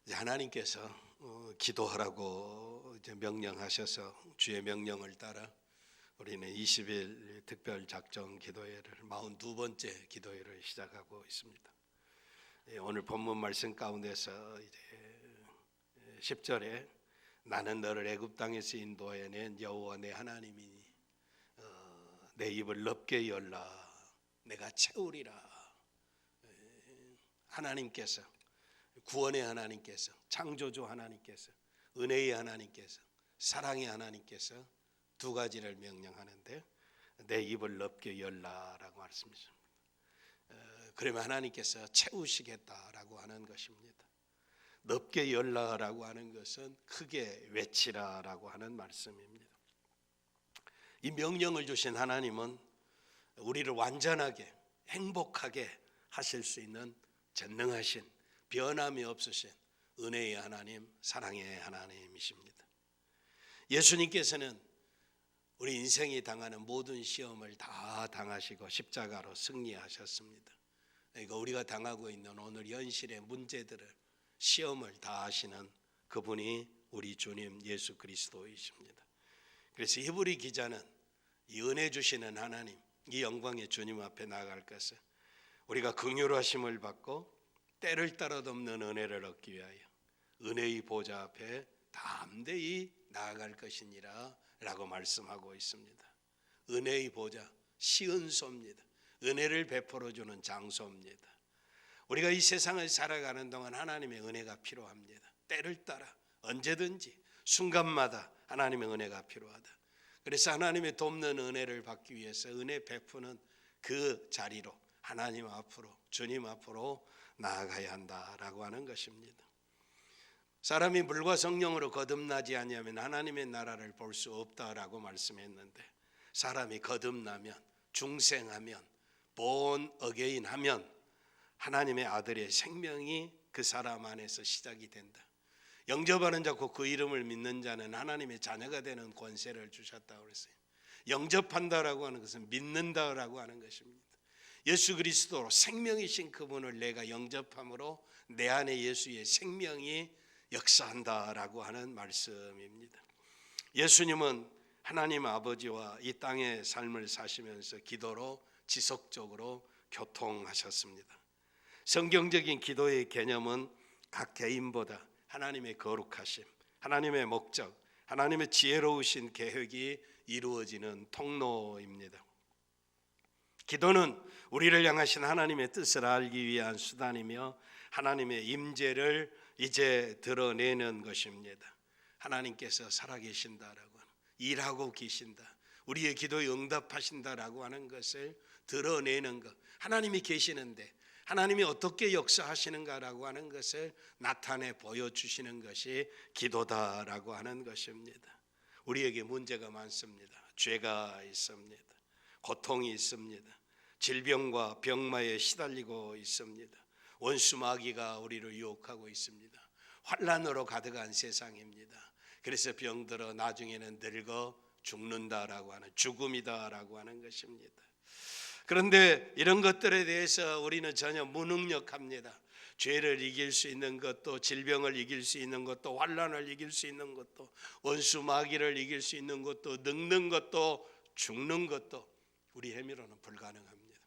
이제 하나님께서 기도하라고 이제 명령하셔서 주의 명령을 따라 우리는 20일 특별 작정 기도회를 42번째 기도회를 시작하고 있습니다. 오늘 본문 말씀 가운데서 이제 10절에 나는 너를 애굽 땅에서 인도해낸 여호와 내 하나님이니 내 입을 넓게 열라 내가 채우리라. 하나님께서, 구원의 하나님께서, 창조주 하나님께서, 은혜의 하나님께서, 사랑의 하나님께서 두 가지를 명령하는데 내 입을 넓게 열라라고 말씀하십니다. 그러면 하나님께서 채우시겠다라고 하는 것입니다. 넓게 열라라고 하는 것은 크게 외치라라고 하는 말씀입니다. 이 명령을 주신 하나님은 우리를 완전하게 행복하게 하실 수 있는 전능하신 변함이 없으신 은혜의 하나님, 사랑의 하나님이십니다. 예수님께서는 우리 인생이 당하는 모든 시험을 다 당하시고 십자가로 승리하셨습니다. 그러니까 우리가 당하고 있는 오늘 현실의 문제들을, 시험을 다 하시는 그분이 우리 주님 예수 그리스도이십니다. 그래서 히브리 기자는 이 은혜 주시는 하나님, 이 영광의 주님 앞에 나아갈 것을 우리가 긍휼하심을 받고 때를 따라 덮는 은혜를 얻기 위하여 은혜의 보좌 앞에 담대히 나아갈 것이니라 라고 말씀하고 있습니다. 은혜의 보좌, 시은소입니다. 은혜를 베풀어주는 장소입니다. 우리가 이 세상을 살아가는 동안 하나님의 은혜가 필요합니다. 때를 따라 언제든지 순간마다 하나님의 은혜가 필요하다. 그래서 하나님의 돕는 은혜를 받기 위해서 은혜 베푸는 그 자리로 하나님 앞으로, 주님 앞으로 나아가야 한다라고 하는 것입니다. 사람이 물과 성령으로 거듭나지 아니하면 하나님의 나라를 볼 수 없다라고 말씀했는데, 사람이 거듭나면, 중생하면, born again 하면 하나님의 아들의 생명이 그 사람 안에서 시작이 된다. 영접하는 자 곧 그 이름을 믿는 자는 하나님의 자녀가 되는 권세를 주셨다고 그랬어요. 영접한다라고 하는 것은 믿는다라고 하는 것입니다. 예수 그리스도로 생명이신 그분을 내가 영접함으로 내 안에 예수의 생명이 역사한다라고 하는 말씀입니다. 예수님은 하나님 아버지와 이 땅의 삶을 사시면서 기도로 지속적으로 교통하셨습니다. 성경적인 기도의 개념은 각 개인보다 하나님의 거룩하심, 하나님의 목적, 하나님의 지혜로우신 계획이 이루어지는 통로입니다. 기도는 우리를 향하신 하나님의 뜻을 알기 위한 수단이며 하나님의 임재를 이제 드러내는 것입니다. 하나님께서 살아계신다라고 하는, 일하고 계신다, 우리의 기도에 응답하신다라고 하는 것을 드러내는 것, 하나님이 계시는데 하나님이 어떻게 역사하시는가라고 하는 것을 나타내 보여주시는 것이 기도다라고 하는 것입니다. 우리에게 문제가 많습니다. 죄가 있습니다. 고통이 있습니다. 질병과 병마에 시달리고 있습니다. 원수 마귀가 우리를 유혹하고 있습니다. 환난으로 가득한 세상입니다. 그래서 병들어 나중에는 늙어 죽는다라고 하는, 죽음이다라고 하는 것입니다. 그런데 이런 것들에 대해서 우리는 전혀 무능력합니다. 죄를 이길 수 있는 것도, 질병을 이길 수 있는 것도, 환난을 이길 수 있는 것도, 원수 마귀를 이길 수 있는 것도, 늙는 것도, 죽는 것도 우리 힘으로는 불가능합니다.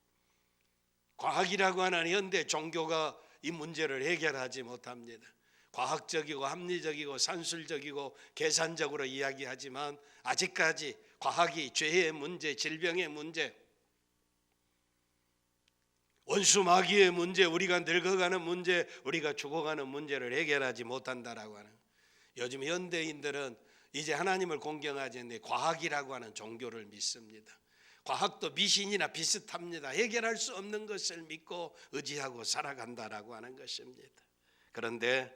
과학이라고 하는 현대 종교가 이 문제를 해결하지 못합니다. 과학적이고 합리적이고 산술적이고 계산적으로 이야기하지만 아직까지 과학이 죄의 문제, 질병의 문제, 원수 마귀의 문제, 우리가 늙어가는 문제, 우리가 죽어가는 문제를 해결하지 못한다라고 하는, 요즘 현대인들은 이제 하나님을 공경하지 않는데 과학이라고 하는 종교를 믿습니다. 과학도 미신이나 비슷합니다. 해결할 수 없는 것을 믿고 의지하고 살아간다라고 하는 것입니다. 그런데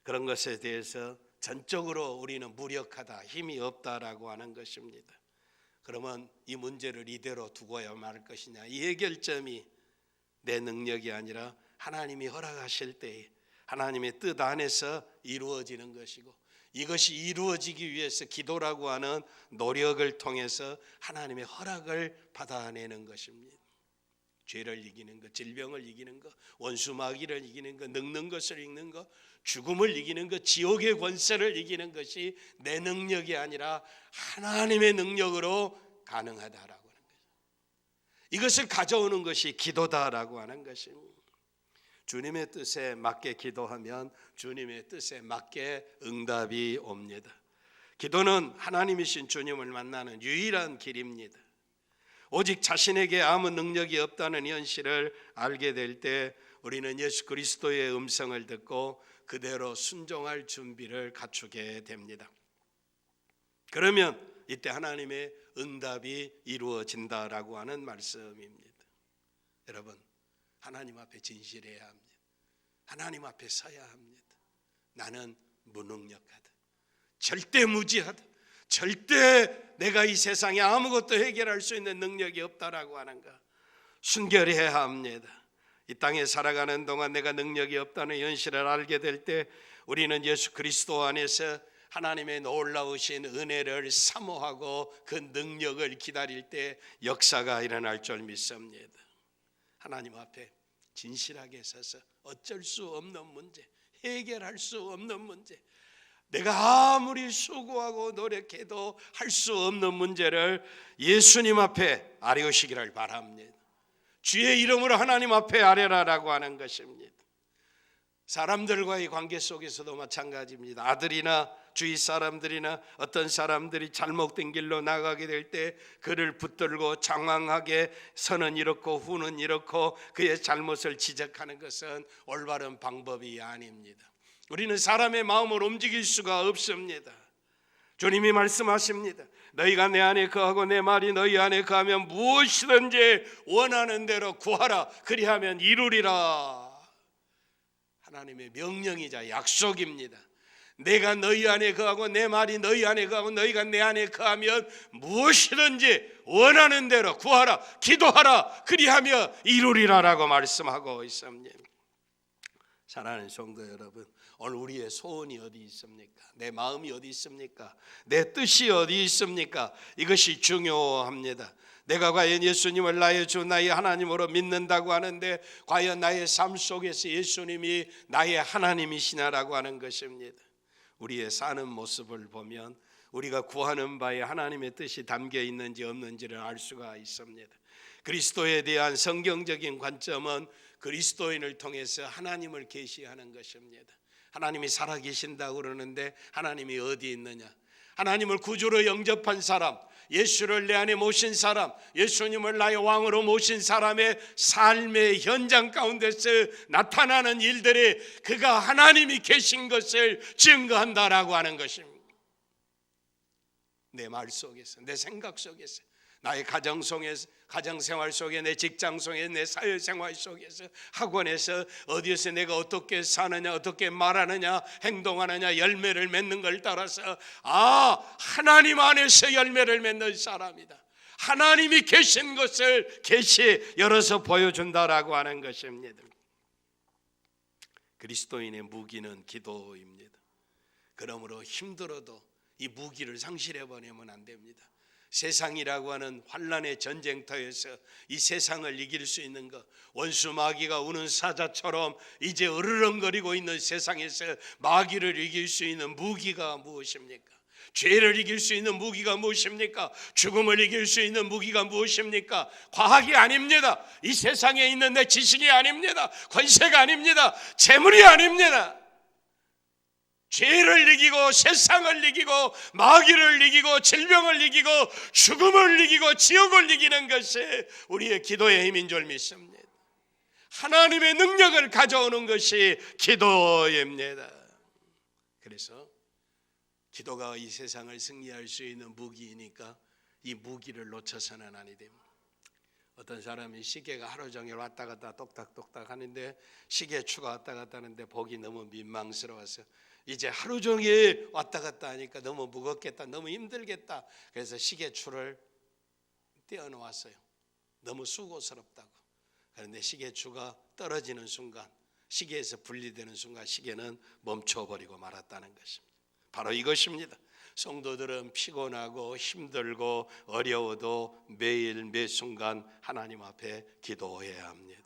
그런 것에 대해서 전적으로 우리는 무력하다, 힘이 없다라고 하는 것입니다. 그러면 이 문제를 이대로 두고야 말 것이냐? 이 해결점이 내 능력이 아니라 하나님이 허락하실 때에 하나님의 뜻 안에서 이루어지는 것이고, 이것이 이루어지기 위해서 기도라고 하는 노력을 통해서 하나님의 허락을 받아내는 것입니다. 죄를 이기는 것, 질병을 이기는 것, 원수 마귀를 이기는 것, 늙는 것을 이기는 것, 죽음을 이기는 것, 지옥의 권세를 이기는 것이 내 능력이 아니라 하나님의 능력으로 가능하다라고 하는 거죠. 이것을 가져오는 것이 기도다라고 하는 것입니다. 주님의 뜻에 맞게 기도하면 주님의 뜻에 맞게 응답이 옵니다. 기도는 하나님이신 주님을 만나는 유일한 길입니다. 오직 자신에게 아무 능력이 없다는 현실을 알게 될 때 우리는 예수 그리스도의 음성을 듣고 그대로 순종할 준비를 갖추게 됩니다. 그러면 이때 하나님의 응답이 이루어진다라고 하는 말씀입니다. 여러분, 하나님 앞에 진실해야 합니다. 하나님 앞에 서야 합니다. 나는 무능력하다, 절대 무지하다, 절대 내가 이 세상에 아무것도 해결할 수 있는 능력이 없다라고 하는가 순결해야 합니다. 이 땅에 살아가는 동안 내가 능력이 없다는 현실을 알게 될 때 우리는 예수 그리스도 안에서 하나님의 놀라우신 은혜를 사모하고 그 능력을 기다릴 때 역사가 일어날 줄 믿습니다. 하나님 앞에 진실하게 서서 어쩔 수 없는 문제, 해결할 수 없는 문제, 내가 아무리 수고하고 노력해도 할 수 없는 문제를 예수님 앞에 아뢰시기를 바랍니다. 주의 이름으로 하나님 앞에 아뢰라라고 하는 것입니다. 사람들과의 관계 속에서도 마찬가지입니다. 아들이나 주위 사람들이나 어떤 사람들이 잘못된 길로 나가게 될 때 그를 붙들고 장황하게 선은 이렇고 후는 이렇고 그의 잘못을 지적하는 것은 올바른 방법이 아닙니다. 우리는 사람의 마음을 움직일 수가 없습니다. 주님이 말씀하십니다. 너희가 내 안에 거하고 내 말이 너희 안에 거하면 무엇이든지 원하는 대로 구하라. 그리하면 이루리라. 하나님의 명령이자 약속입니다. 내가 너희 안에 거하고 내 말이 너희 안에 거하고 너희가 내 안에 거하면 무엇이든지 원하는 대로 구하라, 기도하라. 그리하면 이루리라라고 말씀하고 있습니다. 사랑하는 성도 여러분, 오늘 우리의 소원이 어디 있습니까? 내 마음이 어디 있습니까? 내 뜻이 어디 있습니까? 이것이 중요합니다. 내가 과연 예수님을 나의 주 나의 하나님으로 믿는다고 하는데 과연 나의 삶 속에서 예수님이 나의 하나님이시냐라고 하는 것입니다. 우리의 사는 모습을 보면 우리가 구하는 바에 하나님의 뜻이 담겨 있는지 없는지를 알 수가 있습니다. 그리스도에 대한 성경적인 관점은 그리스도인을 통해서 하나님을 계시하는 것입니다. 하나님이 살아계신다고 그러는데 하나님이 어디 있느냐? 하나님을 구주로 영접한 사람, 예수를 내 안에 모신 사람, 예수님을 나의 왕으로 모신 사람의 삶의 현장 가운데서 나타나는 일들이 그가 하나님이 계신 것을 증거한다라고 하는 것입니다. 내 말 속에서, 내 생각 속에서, 나의 가정생활 속에, 내 직장 속에, 내 사회생활 속에서, 학원에서, 어디에서 내가 어떻게 사느냐, 어떻게 말하느냐, 행동하느냐, 열매를 맺는 걸 따라서 하나님 안에서 열매를 맺는 사람이다, 하나님이 계신 것을 계시 열어서 보여준다라고 하는 것입니다. 그리스도인의 무기는 기도입니다. 그러므로 힘들어도 이 무기를 상실해버리면 안 됩니다. 세상이라고 하는 환란의 전쟁터에서 이 세상을 이길 수 있는 것, 원수 마귀가 우는 사자처럼 이제 으르렁거리고 있는 세상에서 마귀를 이길 수 있는 무기가 무엇입니까? 죄를 이길 수 있는 무기가 무엇입니까? 죽음을 이길 수 있는 무기가 무엇입니까? 과학이 아닙니다. 이 세상에 있는 내 지식이 아닙니다. 권세가 아닙니다. 재물이 아닙니다. 죄를 이기고 세상을 이기고 마귀를 이기고 질병을 이기고 죽음을 이기고 지옥을 이기는 것이 우리의 기도의 힘인 줄 믿습니다. 하나님의 능력을 가져오는 것이 기도입니다. 그래서 기도가 이 세상을 승리할 수 있는 무기이니까 이 무기를 놓쳐서는 아니 됩니다. 어떤 사람이 시계가 하루 종일 왔다 갔다 똑딱똑딱 하는데 시계추가 왔다 갔다 하는데 보기 너무 민망스러워서 이제 하루 종일 왔다 갔다 하니까 너무 무겁겠다, 너무 힘들겠다. 그래서 시계추를 떼어놓았어요. 너무 수고스럽다고. 그런데 시계추가 떨어지는 순간, 시계에서 분리되는 순간 시계는 멈춰버리고 말았다는 것입니다. 바로 이것입니다. 성도들은 피곤하고 힘들고 어려워도 매일 매 순간 하나님 앞에 기도해야 합니다.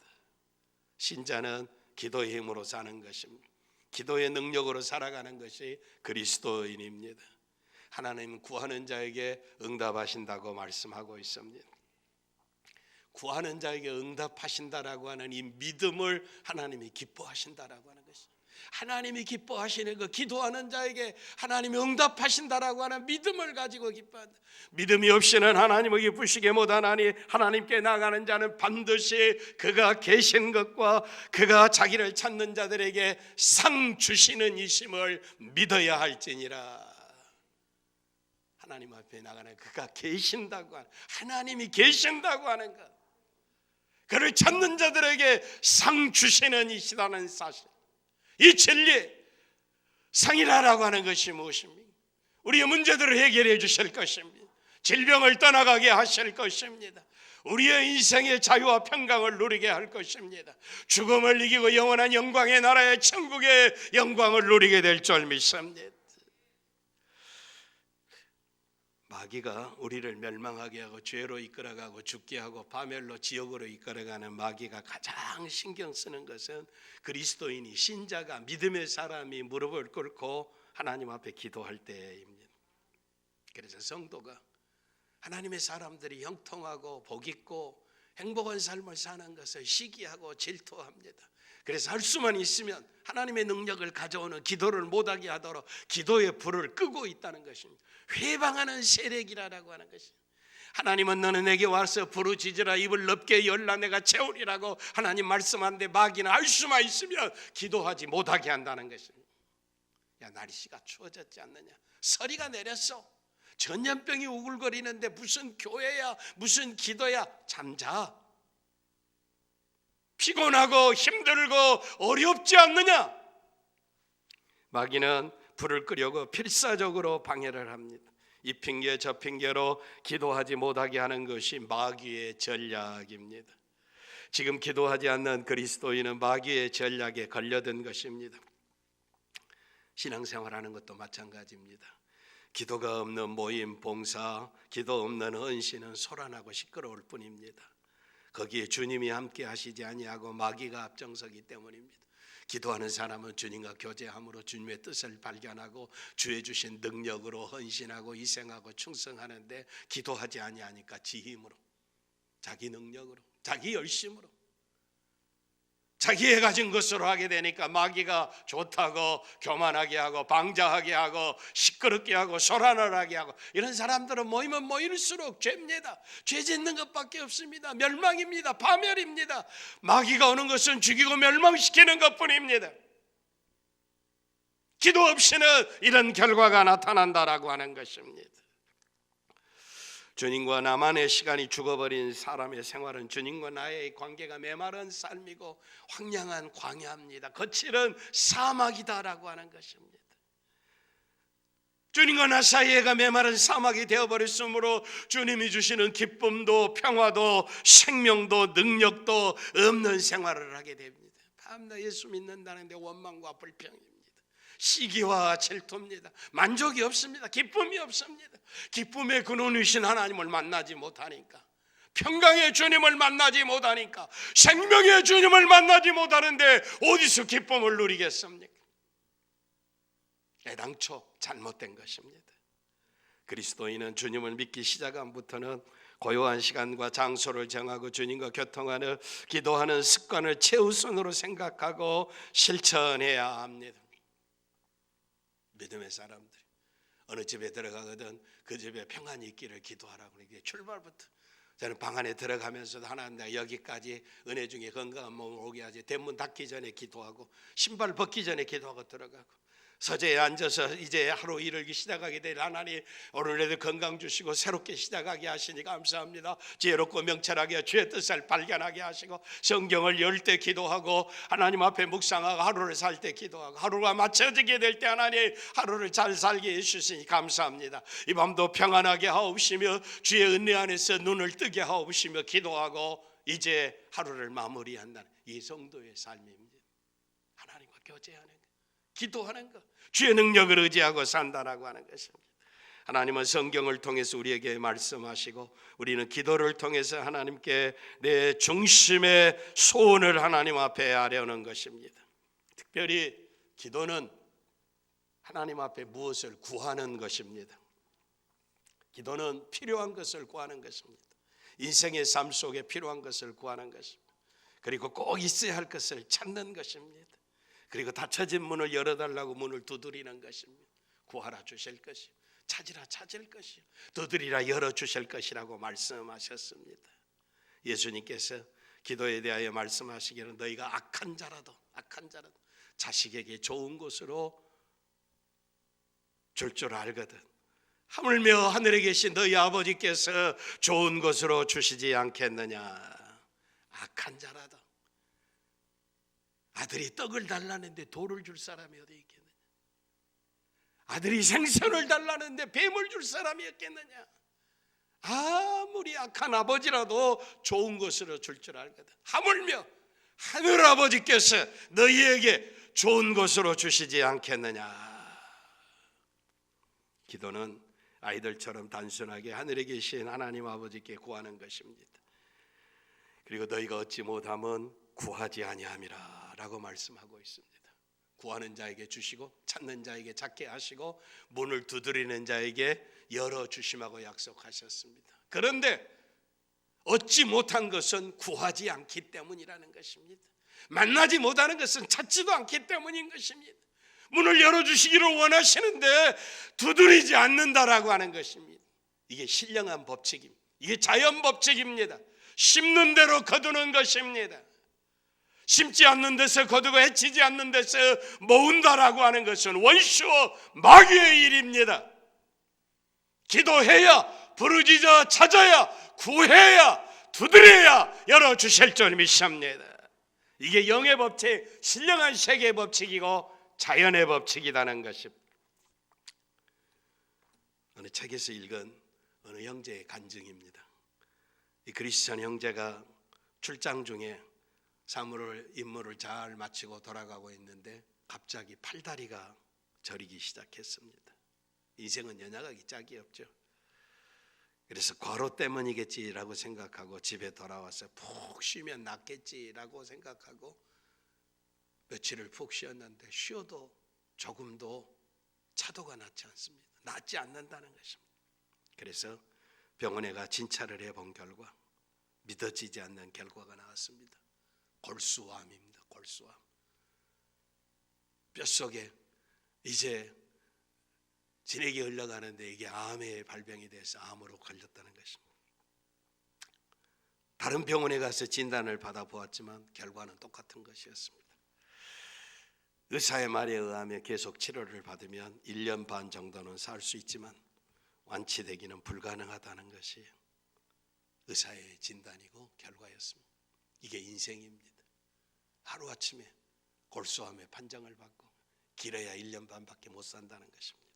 신자는 기도의 힘으로 사는 것입니다. 기도의 능력으로 살아가는 것이 그리스도인입니다. 하나님은 구하는 자에게 응답하신다고 말씀하고 있습니다. 구하는 자에게 응답하신다라고 하는 이 믿음을 하나님이 기뻐하신다라고 하는 것입니다. 하나님이 기뻐하시는 그 기도하는 자에게 하나님이 응답하신다라고 하는 믿음을 가지고 기뻐한다. 믿음이 없이는 하나님을 기쁘시게 못하나니 하나님께 나가는 자는 반드시 그가 계신 것과 그가 자기를 찾는 자들에게 상 주시는 이심을 믿어야 할지니라. 하나님 앞에 나가는 그가 계신다고 하는, 하나님이 계신다고 하는 것, 그를 찾는 자들에게 상 주시는 이시라는 사실, 이 진리, 상이라고 하는 것이 무엇입니까? 우리의 문제들을 해결해 주실 것입니다. 질병을 떠나가게 하실 것입니다. 우리의 인생의 자유와 평강을 누리게 할 것입니다. 죽음을 이기고 영원한 영광의 나라의 천국의 영광을 누리게 될 줄 믿습니다. 마귀가 우리를 멸망하게 하고 죄로 이끌어가고 죽게 하고 파멸로 지옥으로 이끌어가는 마귀가 가장 신경 쓰는 것은 그리스도인이, 신자가, 믿음의 사람이 무릎을 꿇고 하나님 앞에 기도할 때입니다. 그래서 성도가, 하나님의 사람들이 형통하고 복있고 행복한 삶을 사는 것을 시기하고 질투합니다. 그래서 할 수만 있으면 하나님의 능력을 가져오는 기도를 못하게 하도록 기도의 불을 끄고 있다는 것입니다. 회방하는 세력이라고 하는 것입니다. 하나님은 너는 내게 와서 부르짖으라, 입을 넓게 열라 내가 채우리라고 하나님 말씀하는데 마귀는 할 수만 있으면 기도하지 못하게 한다는 것입니다. 야, 날씨가 추워졌지 않느냐, 서리가 내렸어, 전염병이 우글거리는데 무슨 교회야, 무슨 기도야, 잠자. 피곤하고 힘들고 어렵지 않느냐. 마귀는 불을 끄려고 필사적으로 방해를 합니다. 이 핑계 저 핑계로 기도하지 못하게 하는 것이 마귀의 전략입니다. 지금 기도하지 않는 그리스도인은 마귀의 전략에 걸려든 것입니다. 신앙생활하는 것도 마찬가지입니다. 기도가 없는 모임, 봉사, 기도 없는 헌신은 소란하고 시끄러울 뿐입니다. 거기에 주님이 함께 하시지 아니하고 마귀가 앞장서기 때문입니다. 기도하는 사람은 주님과 교제함으로 주님의 뜻을 발견하고 주의 주신 능력으로 헌신하고 희생하고 충성하는데, 기도하지 아니하니까 지 힘으로, 자기 능력으로, 자기 열심으로, 자기의 가진 것으로 하게 되니까 마귀가 좋다고 교만하게 하고 방자하게 하고 시끄럽게 하고 소란을 하게 하고, 이런 사람들은 모이면 모일수록 죄입니다. 죄 짓는 것밖에 없습니다. 멸망입니다. 파멸입니다. 마귀가 오는 것은 죽이고 멸망시키는 것뿐입니다. 기도 없이는 이런 결과가 나타난다라고 하는 것입니다. 주님과 나만의 시간이 죽어버린 사람의 생활은 주님과 나의 관계가 메마른 삶이고 황량한 광야입니다. 거칠은 사막이다라고 하는 것입니다. 주님과 나 사이에가 메마른 사막이 되어버렸으므로 주님이 주시는 기쁨도 평화도 생명도 능력도 없는 생활을 하게 됩니다. 밤낮 예수 믿는다는데 원망과 불평입니다. 시기와 질투입니다. 만족이 없습니다. 기쁨이 없습니다. 기쁨의 근원이신 하나님을 만나지 못하니까, 평강의 주님을 만나지 못하니까, 생명의 주님을 만나지 못하는데 어디서 기쁨을 누리겠습니까? 애당초 잘못된 것입니다. 그리스도인은 주님을 믿기 시작함부터는 고요한 시간과 장소를 정하고 주님과 교통하는, 기도하는 습관을 최우선으로 생각하고 실천해야 합니다. 믿음의 사람들이 어느 집에 들어가거든 그 집에 평안이 있기를 기도하라고. 이게 출발부터 저는 방 안에 들어가면서도 하나님 내가 여기까지 은혜 중에 건강한 몸을 오게 하지, 대문 닫기 전에 기도하고 신발 벗기 전에 기도하고 들어가고, 서재에 앉아서 이제 하루 일을 시작하게 될 하나님, 오늘에도 건강 주시고 새롭게 시작하게 하시니 감사합니다. 지혜롭고 명철하게 주의 뜻을 발견하게 하시고, 성경을 열 때 기도하고 하나님 앞에 묵상하고 하루를 살 때 기도하고, 하루가 맞춰지게 될 때 하나님 하루를 잘 살게 해주시니 감사합니다. 이 밤도 평안하게 하옵시며 주의 은혜 안에서 눈을 뜨게 하옵시며 기도하고 이제 하루를 마무리한다는 이 성도의 삶입니다. 하나님과 교제하는, 기도하는 것, 주의 능력을 의지하고 산다라고 하는 것입니다. 하나님은 성경을 통해서 우리에게 말씀하시고 우리는 기도를 통해서 하나님께 내 중심의 소원을 하나님 앞에 하려는 것입니다. 특별히 기도는 하나님 앞에 무엇을 구하는 것입니다. 기도는 필요한 것을 구하는 것입니다. 인생의 삶 속에 필요한 것을 구하는 것입니다. 그리고 꼭 있어야 할 것을 찾는 것입니다. 그리고 닫혀진 문을 열어달라고 문을 두드리는 것입니다. 구하라 주실 것이요, 찾으라 찾을 것이요, 두드리라 열어주실 것이라고 말씀하셨습니다. 예수님께서 기도에 대하여 말씀하시기를 너희가 악한 자라도 자식에게 좋은 것으로 줄 줄 알거든 하물며 하늘에 계신 너희 아버지께서 좋은 것으로 주시지 않겠느냐. 악한 자라도 아들이 떡을 달라는데 돌을 줄 사람이 어디 있겠느냐. 아들이 생선을 달라는데 뱀을 줄 사람이 없겠느냐. 아무리 악한 아버지라도 좋은 것으로 줄 줄 알거든 하물며 하늘 아버지께서 너희에게 좋은 것으로 주시지 않겠느냐. 기도는 아이들처럼 단순하게 하늘에 계신 하나님 아버지께 구하는 것입니다. 그리고 너희가 얻지 못하면 구하지 아니함이라 라고 말씀하고 있습니다. 구하는 자에게 주시고 찾는 자에게 찾게 하시고 문을 두드리는 자에게 열어주심하고 약속하셨습니다. 그런데 얻지 못한 것은 구하지 않기 때문이라는 것입니다. 만나지 못하는 것은 찾지도 않기 때문인 것입니다. 문을 열어주시기를 원하시는데 두드리지 않는다라고 하는 것입니다. 이게 신령한 법칙입니다. 이게 자연 법칙입니다. 심는 대로 거두는 것입니다. 심지 않는 데서 거두고 해치지 않는 데서 모은다라고 하는 것은 원수와 마귀의 일입니다. 기도해야, 부르짖어 찾아야, 구해야, 두드려야 열어주실 줄 믿습니다. 이게 영의 법칙, 신령한 세계의 법칙이고 자연의 법칙이라는 것입니다. 어느 책에서 읽은 어느 형제의 간증입니다. 이 그리스천 형제가 출장 중에 임무를 잘 마치고 돌아가고 있는데 갑자기 팔다리가 저리기 시작했습니다. 인생은 연약하기 짝이 없죠. 그래서 과로 때문이겠지라고 생각하고 집에 돌아와서 푹 쉬면 낫겠지라고 생각하고 며칠을 푹 쉬었는데 쉬어도 조금도 차도가 낫지 않습니다. 낫지 않는다는 것입니다. 그래서 병원에 가 진찰을 해본 결과 믿어지지 않는 결과가 나왔습니다. 골수암입니다. 골수암. 뼛속에 이제 진액이 흘러가는데 이게 암의 발병이 돼서 암으로 걸렸다는 것입니다. 다른 병원에 가서 진단을 받아보았지만 결과는 똑같은 것이었습니다. 의사의 말에 의하면 계속 치료를 받으면 1년 반 정도는 살 수 있지만 완치되기는 불가능하다는 것이 의사의 진단이고 결과였습니다. 이게 인생입니다. 하루아침에 골수암에 판정을 받고 길어야 1년 반밖에 못 산다는 것입니다.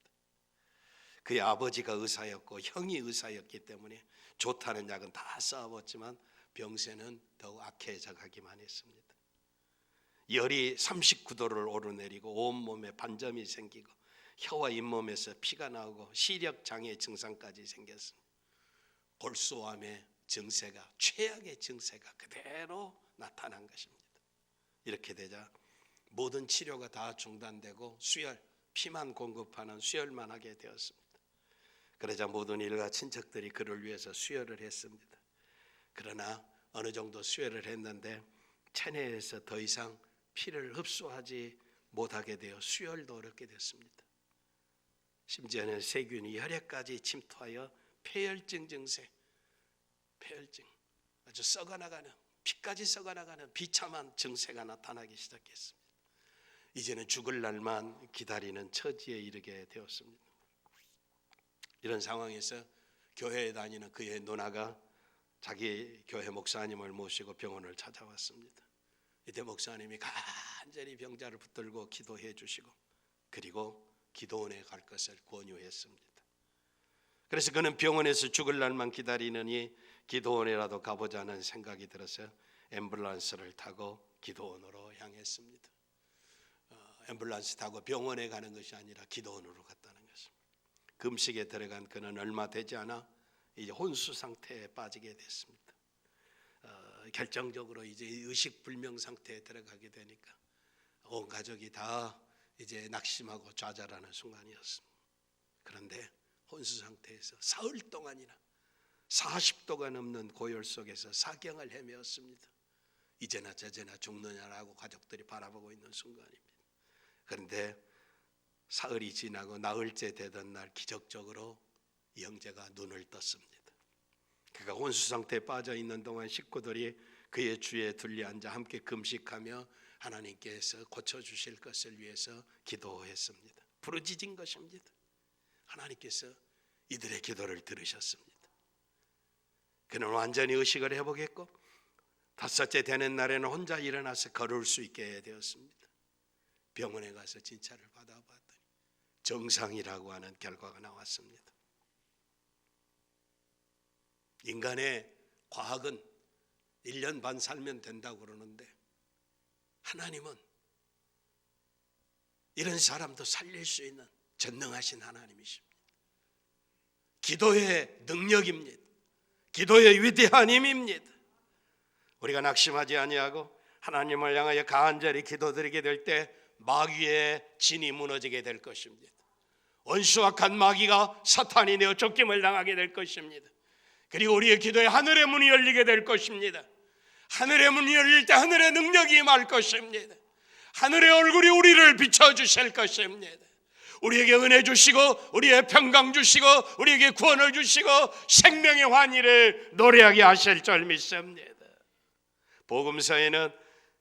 그의 아버지가 의사였고 형이 의사였기 때문에 좋다는 약은 다 써봤지만 병세는 더욱 악해져 가기만 했습니다. 열이 39도를 오르내리고 온몸에 반점이 생기고 혀와 잇몸에서 피가 나오고 시력장애 증상까지 생겼습니다. 골수암의 증세가, 최악의 증세가 그대로 나타난 것입니다. 이렇게 되자 모든 치료가 다 중단되고 수혈, 피만 공급하는 수혈만 하게 되었습니다. 그러자 모든 일가 친척들이 그를 위해서 수혈을 했습니다. 그러나 어느 정도 수혈을 했는데 체내에서 더 이상 피를 흡수하지 못하게 되어 수혈도 어렵게 됐습니다. 심지어는 세균이 혈액까지 침투하여 폐혈증 증세, 폐혈증, 아주 썩어나가는, 피까지 썩어나가는 비참한 증세가 나타나기 시작했습니다. 이제는 죽을 날만 기다리는 처지에 이르게 되었습니다. 이런 상황에서 교회에 다니는 그의 누나가 자기 교회 목사님을 모시고 병원을 찾아왔습니다. 이때 목사님이 간절히 병자를 붙들고 기도해 주시고 그리고 기도원에 갈 것을 권유했습니다. 그래서 그는 병원에서 죽을 날만 기다리느니 기도원에라도 가보자는 생각이 들어서 앰뷸런스를 타고 기도원으로 향했습니다. 앰뷸런스 타고 병원에 가는 것이 아니라 기도원으로 갔다는 것입니다. 금식에 들어간 그는 얼마 되지 않아 이제 혼수 상태에 빠지게 됐습니다. 결정적으로 이제 의식불명 상태에 들어가게 되니까 온 가족이 다 이제 낙심하고 좌절하는 순간이었습니다. 그런데 혼수 상태에서 사흘 동안이나 40도가 넘는 고열 속에서 사경을 헤매었습니다. 이제나 저제나 죽느냐라고 가족들이 바라보고 있는 순간입니다. 그런데 사흘이 지나고 나흘째 되던 날 기적적으로 이 형제가 눈을 떴습니다. 그가 혼수 상태에 빠져 있는 동안 식구들이 그의 주위에 둘러앉아 함께 금식하며 하나님께서 고쳐주실 것을 위해서 기도했습니다. 부르짖은 것입니다. 하나님께서 이들의 기도를 들으셨습니다. 그는 완전히 의식을 회복했고 다섯째 되는 날에는 혼자 일어나서 걸을 수 있게 되었습니다. 병원에 가서 진찰을 받아봤더니 정상이라고 하는 결과가 나왔습니다. 인간의 과학은 1년 반 살면 된다고 그러는데 하나님은 이런 사람도 살릴 수 있는 전능하신 하나님이십니다. 기도의 능력입니다. 기도의 위대한 힘입니다. 우리가 낙심하지 아니하고 하나님을 향하여 간절히 기도드리게 될 때 마귀의 진이 무너지게 될 것입니다. 원수악한 마귀가 사탄이 되어 쫓김을 당하게 될 것입니다. 그리고 우리의 기도에 하늘의 문이 열리게 될 것입니다. 하늘의 문이 열릴 때 하늘의 능력이 임할 것입니다. 하늘의 얼굴이 우리를 비춰주실 것입니다. 우리에게 은혜 주시고 우리의 평강 주시고 우리에게 구원을 주시고 생명의 환희를 노래하게 하실 줄 믿습니다. 복음서에는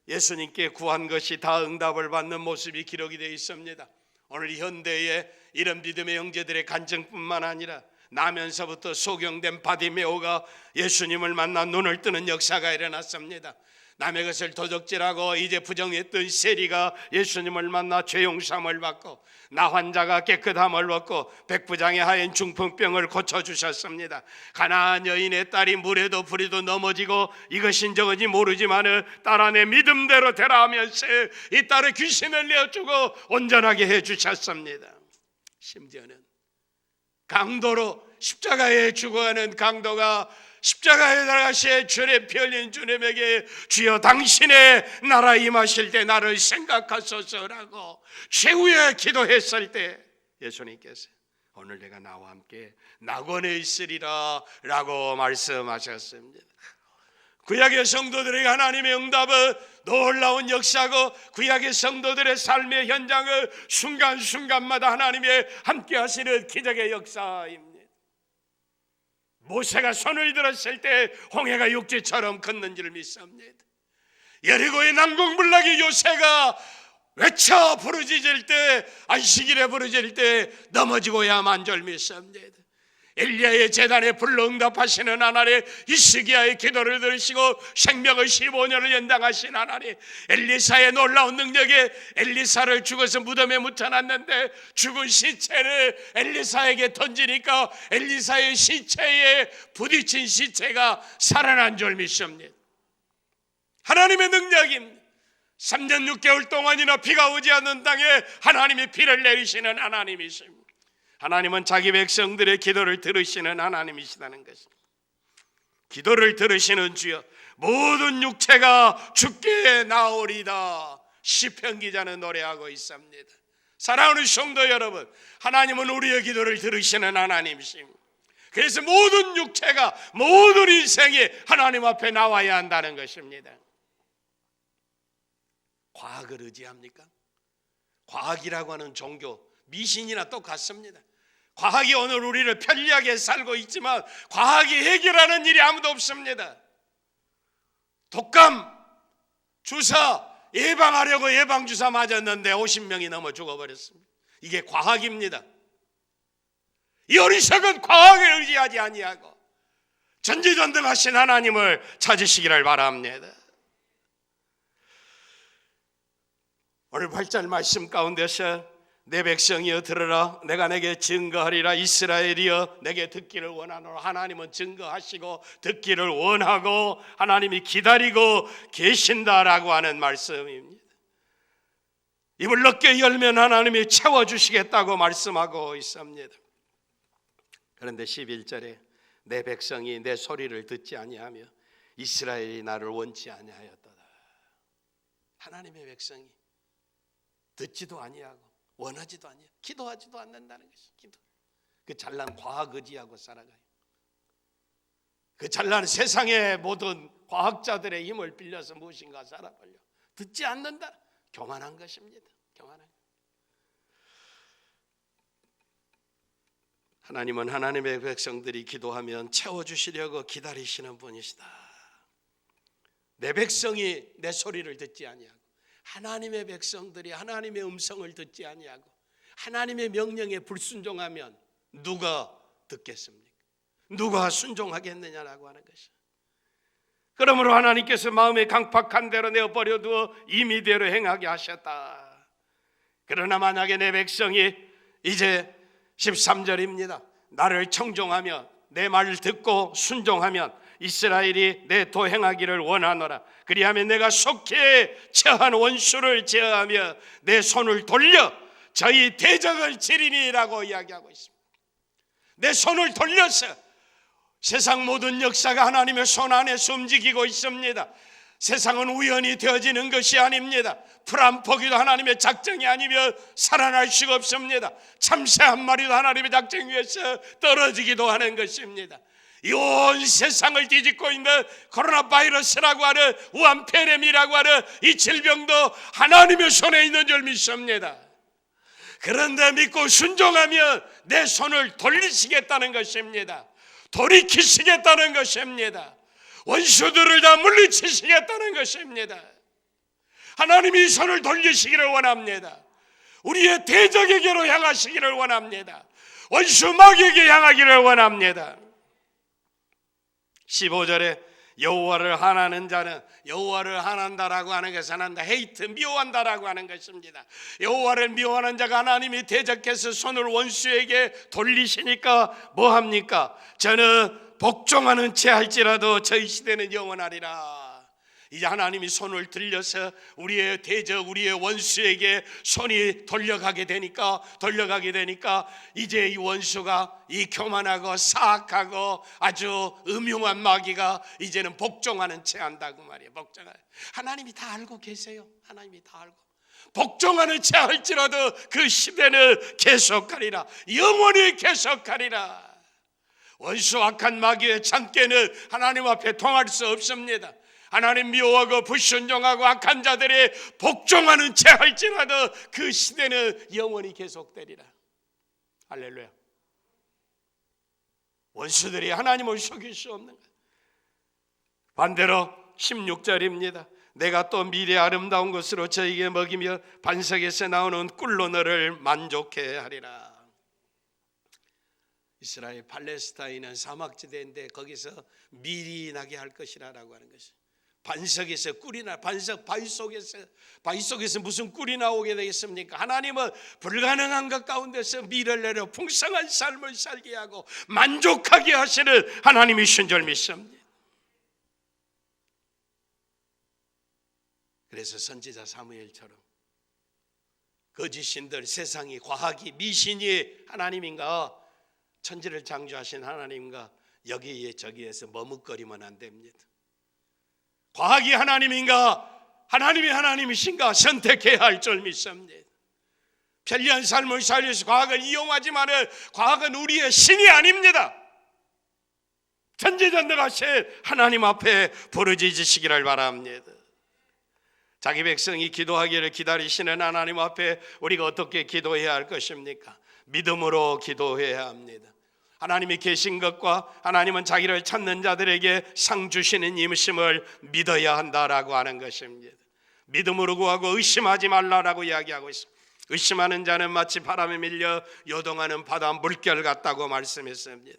예수님께 구한 것이 다 응답을 받는 모습이 기록이 되어 있습니다. 오늘 현대에 이런 믿음의 형제들의 간증뿐만 아니라 나면서부터 소경된 바디메오가 예수님을 만나 눈을 뜨는 역사가 일어났습니다. 남의 것을 도적질하고 이제 부정했던 세리가 예수님을 만나 죄 용서함을 받고 나 환자가 깨끗함을 얻고 백부장의 하얀 중풍병을 고쳐주셨습니다. 가나안 여인의 딸이 물에도 불에도 넘어지고 이것인 저것인지 모르지만 딸 안에 믿음대로 되라 하면서 이 딸의 귀신을 내어주고 온전하게 해주셨습니다. 심지어는 강도로 십자가에 죽어가는 강도가 십자가에 달아가시에 주의 피 흘린 주님에게 주여 당신의 나라 임하실 때 나를 생각하소서라고 최후에 기도했을 때 예수님께서 오늘 내가 나와 함께 낙원에 있으리라 라고 말씀하셨습니다. 구약의 성도들에게 하나님의 응답은 놀라운 역사고 구약의 성도들의 삶의 현장을 순간순간마다 하나님의 함께 하시는 기적의 역사입니다. 모세가 손을 들었을 때 홍해가 육지처럼 걷는지를 믿습니다. 여리고의 난공불락의 요새가 외쳐 부르짖을 때 안식일에 부르짖을 때 넘어지고야만 줄 믿습니다. 엘리야의 제단에 불러 응답하시는 하나님, 히스기야의 기도를 들으시고 생명을 15년을 연장하신 하나님, 엘리사의 놀라운 능력에 엘리사를 죽어서 무덤에 묻혀놨는데 죽은 시체를 엘리사에게 던지니까 엘리사의 시체에 부딪힌 시체가 살아난 줄 믿습니다. 하나님의 능력입니다. 3년 6개월 동안이나 비가 오지 않는 땅에 하나님이 비를 내리시는 하나님이십니다. 하나님은 자기 백성들의 기도를 들으시는 하나님이시다는 것입니다. 기도를 들으시는 주여 모든 육체가 주께 나오리다 시편 기자는 노래하고 있습니다. 사랑하는 성도 여러분, 하나님은 우리의 기도를 들으시는 하나님이십니다. 그래서 모든 육체가 모든 인생이 하나님 앞에 나와야 한다는 것입니다. 과학을 의지합니까? 과학이라고 하는 종교, 미신이나 똑같습니다. 과학이 오늘 우리를 편리하게 살고 있지만 과학이 해결하는 일이 아무도 없습니다. 독감 주사 예방하려고 예방주사 맞았는데 50명이 넘어 죽어버렸습니다. 이게 과학입니다. 이 어리석은 과학을 의지하지 아니하고 전지전능하신 하나님을 찾으시기를 바랍니다. 오늘 8절 말씀 가운데서 내 백성이여 들으라 내가 내게 증거하리라 이스라엘이여 내게 듣기를 원하노라. 하나님은 증거하시고 듣기를 원하고 하나님이 기다리고 계신다라고 하는 말씀입니다. 입을 넓게 열면 하나님이 채워주시겠다고 말씀하고 있습니다. 그런데 11절에 내 백성이 내 소리를 듣지 아니하며 이스라엘이 나를 원치 아니하였도다. 하나님의 백성이 듣지도 아니하고 원하지도 아니하고 기도하지도 않는다는 것이 기도. 그 잘난 과학 의지하고 살아가요. 그 잘난 세상의 모든 과학자들의 힘을 빌려서 무엇인가 살아가려 듣지 않는다. 교만한 것입니다. 교만한. 하나님은 하나님의 백성들이 기도하면 채워주시려고 기다리시는 분이시다. 내 백성이 내 소리를 듣지 아니하고 하나님의 백성들이 하나님의 음성을 듣지 아니하고 하나님의 명령에 불순종하면 누가 듣겠습니까? 누가 순종하겠느냐라고 하는 것이죠. 그러므로 하나님께서 마음에 강팍한 대로 내어버려 두어 임의대로 행하게 하셨다. 그러나 만약에 내 백성이 이제 13절입니다. 나를 청종하며 내 말을 듣고 순종하면 이스라엘이 내 도 행하기를 원하노라. 그리하면 내가 속히 처한 원수를 제어하며 내 손을 돌려 저희 대적을 치리니라고 이야기하고 있습니다. 내 손을 돌려서 세상 모든 역사가 하나님의 손 안에서 움직이고 있습니다. 세상은 우연히 되어지는 것이 아닙니다. 풀 한 포기도 하나님의 작정이 아니면 살아날 수가 없습니다. 참새 한 마리도 하나님의 작정 위에서 떨어지기도 하는 것입니다. 이 온 세상을 뒤집고 있는 코로나 바이러스라고 하는 우한폐렴이라고 하는 이 질병도 하나님의 손에 있는 줄 믿습니다. 그런데 믿고 순종하면 내 손을 돌리시겠다는 것입니다. 돌이키시겠다는 것입니다. 원수들을 다 물리치시겠다는 것입니다. 하나님이 손을 돌리시기를 원합니다. 우리의 대적에게로 향하시기를 원합니다. 원수 마귀에게 향하기를 원합니다. 15절에 여호와를 한하는 자는, 여호와를 한한다라고 하는 것은 한다, 헤이트, 미워한다라고 하는 것입니다. 여호와를 미워하는 자가 하나님이 대적해서 손을 원수에게 돌리시니까 뭐합니까? 저는 복종하는 채 할지라도 저희 시대는 영원하리라. 이제 하나님이 손을 들려서 우리의 대적, 우리의 원수에게 손이 돌려가게 되니까 이제 이 원수가, 이 교만하고 사악하고 아주 음흉한 마귀가 이제는 복종하는 채 한다고 말이에요. 복종하는. 하나님이 다 알고 계세요. 하나님이 다 알고. 복종하는 채 할지라도 그 시대는 계속하리라. 영원히 계속하리라. 원수 악한 마귀의 잔꾀는 하나님 앞에 통할 수 없습니다. 하나님 미워하고 불순종하고 악한 자들이 복종하는 채 할지라도 그 시대는 영원히 계속되리라. 할렐루야. 원수들이 하나님을 속일 수 없는 것. 반대로 16절입니다. 내가 또 미래 아름다운 것으로 저에게 먹이며 반석에서 나오는 꿀로 너를 만족해 하리라. 이스라엘 팔레스타인은 사막지대인데 거기서 밀이 나게 할 것이라고 하는 것이. 반석에서 꿀이 나, 반석 바위 속에서 무슨 꿀이 나오게 되겠습니까? 하나님은 불가능한 것 가운데서 밀을 내려 풍성한 삶을 살게 하고 만족하게 하시는 하나님이신 줄 믿습니다. 그래서 선지자 사무엘처럼 거짓신들, 세상이, 과학이, 미신이 하나님인가, 천지를 창조하신 하나님과 여기에 저기에서 머뭇거리면 안 됩니다. 과학이 하나님인가, 하나님이 하나님이신가 선택해야 할 줄 믿습니다. 편리한 삶을 살기 위해서 과학을 이용하지만은 과학은 우리의 신이 아닙니다. 천지전능하신 하나님 앞에 부르짖으시기를 바랍니다. 자기 백성이 기도하기를 기다리시는 하나님 앞에 우리가 어떻게 기도해야 할 것입니까? 믿음으로 기도해야 합니다. 하나님이 계신 것과 하나님은 자기를 찾는 자들에게 상 주시는 임심을 믿어야 한다라고 하는 것입니다. 믿음으로 구하고 의심하지 말라라고 이야기하고 있습니다. 의심하는 자는 마치 바람에 밀려 요동하는 바다 물결 같다고 말씀했습니다.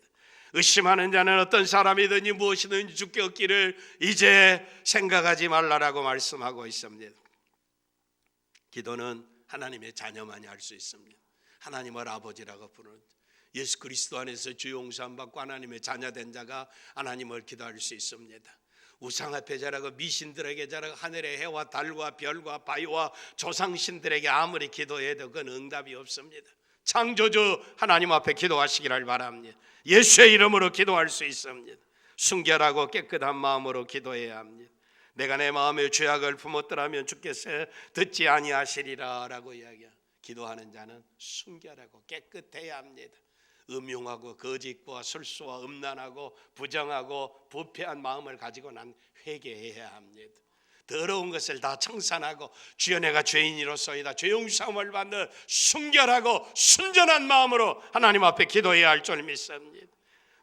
의심하는 자는 어떤 사람이든지 무엇이든지 죽게 얻기를 이제 생각하지 말라라고 말씀하고 있습니다. 기도는 하나님의 자녀만이 할 수 있습니다. 하나님을 아버지라고 부르는 예수 그리스도 안에서 주 용서함 받고 하나님의 자녀된 자가 하나님을 기도할 수 있습니다. 우상 앞에 절하고 미신들에게 절하고 하늘의 해와 달과 별과 바위와 조상신들에게 아무리 기도해도 그건 응답이 없습니다. 창조주 하나님 앞에 기도하시기를 바랍니다. 예수의 이름으로 기도할 수 있습니다. 순결하고 깨끗한 마음으로 기도해야 합니다. 내가 내 마음의 죄악을 품었더라면 주께서 듣지 아니하시리라 라고 이야기합니다. 기도하는 자는 순결하고 깨끗해야 합니다. 음흉하고 거짓과 술수와 음란하고 부정하고 부패한 마음을 가지고 난 회개해야 합니다. 더러운 것을 다 청산하고 주여 내가 죄인이로소이다 죄 용서함을 받는 순결하고 순전한 마음으로 하나님 앞에 기도해야 할 줄 믿습니다.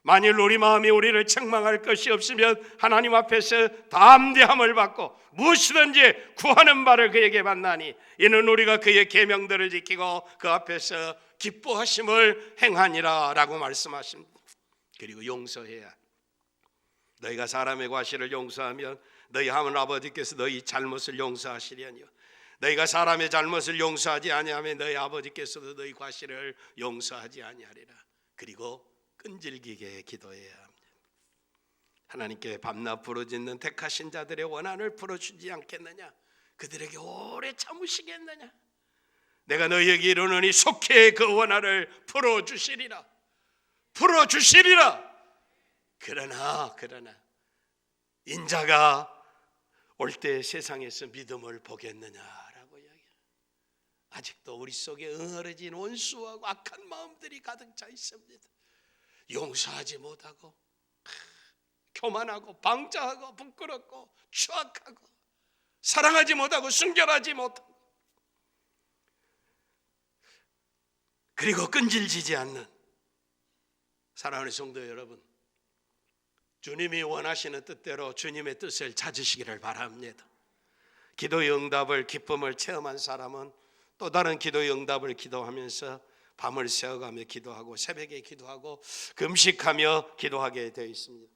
만일 우리 마음이 우리를 책망할 것이 없으면 하나님 앞에서 담대함을 받고 무엇이든지 구하는 바를 그에게 받나니 이는 우리가 그의 계명들을 지키고 그 앞에서 기뻐하심을 행하니라 라고 말씀하십니다. 그리고 용서해야, 너희가 사람의 과실을 용서하면 너희 하늘 아버지께서 너희 잘못을 용서하시려니와 너희가 사람의 잘못을 용서하지 아니하면 너희 아버지께서도 너희 과실을 용서하지 아니하리라. 그리고 끈질기게 기도해야 합니다. 하나님께 밤낮 부르짖는 택하신 자들의 원한을 풀어주지 않겠느냐? 그들에게 오래 참으시겠느냐? 내가 너희에게 이르노니 속히 그 원한을 풀어주시리라. 풀어주시리라. 그러나 인자가 올 때 세상에서 믿음을 보겠느냐라고 이야기해요. 아직도 우리 속에 응어려진 원수하고 악한 마음들이 가득 차 있습니다. 용서하지 못하고 교만하고 방자하고 부끄럽고 추악하고 사랑하지 못하고 순결하지 못하고 그리고 끈질기지 않는 사랑하는 성도 여러분, 주님이 원하시는 뜻대로 주님의 뜻을 찾으시기를 바랍니다. 기도의 응답을 기쁨을 체험한 사람은 또 다른 기도의 응답을 기도하면서 밤을 새어가며 기도하고 새벽에 기도하고 금식하며 기도하게 되어 있습니다.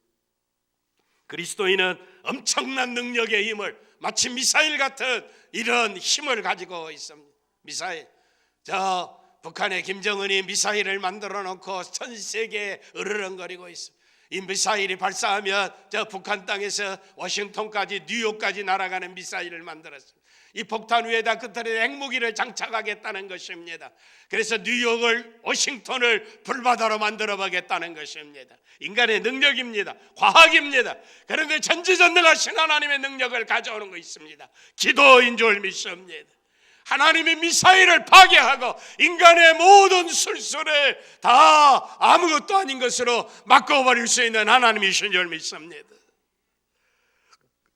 그리스도인은 엄청난 능력의 힘을, 마치 미사일 같은 이런 힘을 가지고 있습니다. 미사일, 저 북한의 김정은이 미사일을 만들어 놓고 전 세계에 으르렁거리고 있습니다. 이 미사일이 발사하면 저 북한 땅에서 워싱턴까지 뉴욕까지 날아가는 미사일을 만들었습니다. 이 폭탄 위에다 그들의 핵무기를 장착하겠다는 것입니다. 그래서 뉴욕을 워싱턴을 불바다로 만들어 보겠다는 것입니다. 인간의 능력입니다. 과학입니다. 그런데 전지전능하신 하나님의 능력을 가져오는 거 있습니다. 기도인 줄 믿습니다. 하나님이 미사일을 파괴하고 인간의 모든 술수를 다 아무것도 아닌 것으로 바꿔버릴 수 있는 하나님이신 줄 믿습니다.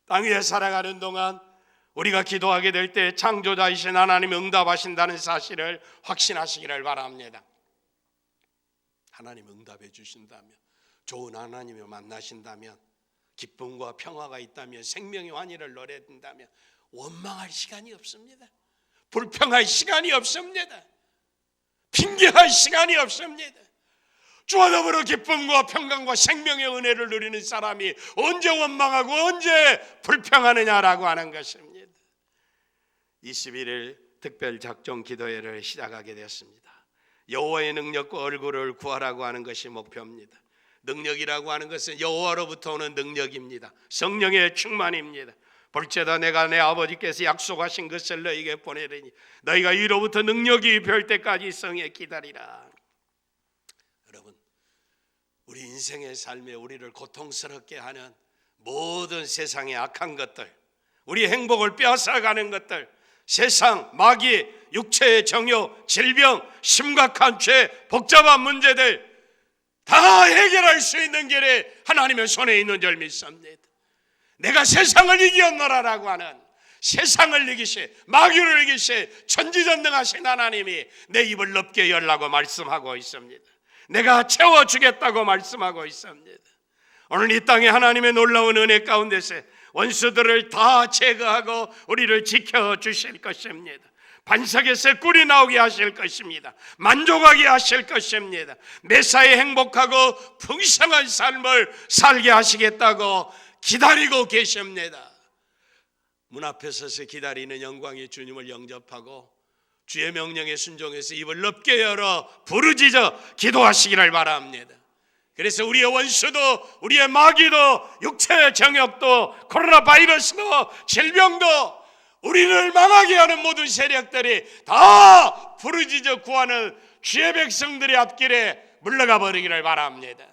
땅 위에 살아가는 동안 우리가 기도하게 될 때 창조자이신 하나님이 응답하신다는 사실을 확신하시기를 바랍니다. 하나님 응답해 주신다면, 좋은 하나님을 만나신다면, 기쁨과 평화가 있다면, 생명의 환희를 노래한다면 원망할 시간이 없습니다. 불평할 시간이 없습니다. 핑계할 시간이 없습니다. 주와 더불어 기쁨과 평강과 생명의 은혜를 누리는 사람이 언제 원망하고 언제 불평하느냐라고 하는 것입니다. 21일 특별 작정 기도회를 시작하게 되었습니다. 여호와의 능력과 얼굴을 구하라고 하는 것이 목표입니다. 능력이라고 하는 것은 여호와로부터 오는 능력입니다. 성령의 충만입니다. 볼지어다 내가 내 아버지께서 약속하신 것을 너희에게 보내리니 너희가 이로부터 능력이 별 때까지 성에 기다리라. 여러분, 우리 인생의 삶에 우리를 고통스럽게 하는 모든 세상의 악한 것들, 우리 행복을 빼앗아가는 것들, 세상, 마귀, 육체의 정욕, 질병, 심각한 죄, 복잡한 문제들 다 해결할 수 있는 길에 하나님의 손에 있는 줄 믿습니다. 내가 세상을 이겼노라라고 하는, 세상을 이기시, 마귀를 이기시 전지전능하신 하나님이 내 입을 넓게 열라고 말씀하고 있습니다. 내가 채워주겠다고 말씀하고 있습니다. 오늘 이 땅에 하나님의 놀라운 은혜 가운데서 원수들을 다 제거하고 우리를 지켜주실 것입니다. 반석에서 꿀이 나오게 하실 것입니다. 만족하게 하실 것입니다. 매사에 행복하고 풍성한 삶을 살게 하시겠다고 기다리고 계십니다. 문 앞에 서서 기다리는 영광의 주님을 영접하고 주의 명령에 순종해서 입을 넓게 열어 부르짖어 기도하시기를 바랍니다. 그래서 우리의 원수도, 우리의 마귀도, 육체의 정욕도, 코로나 바이러스도, 질병도, 우리를 망하게 하는 모든 세력들이 다 부르짖어 구하는 주의 백성들의 앞길에 물러가 버리기를 바랍니다.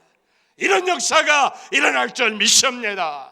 이런 역사가 일어날 줄 믿습니다.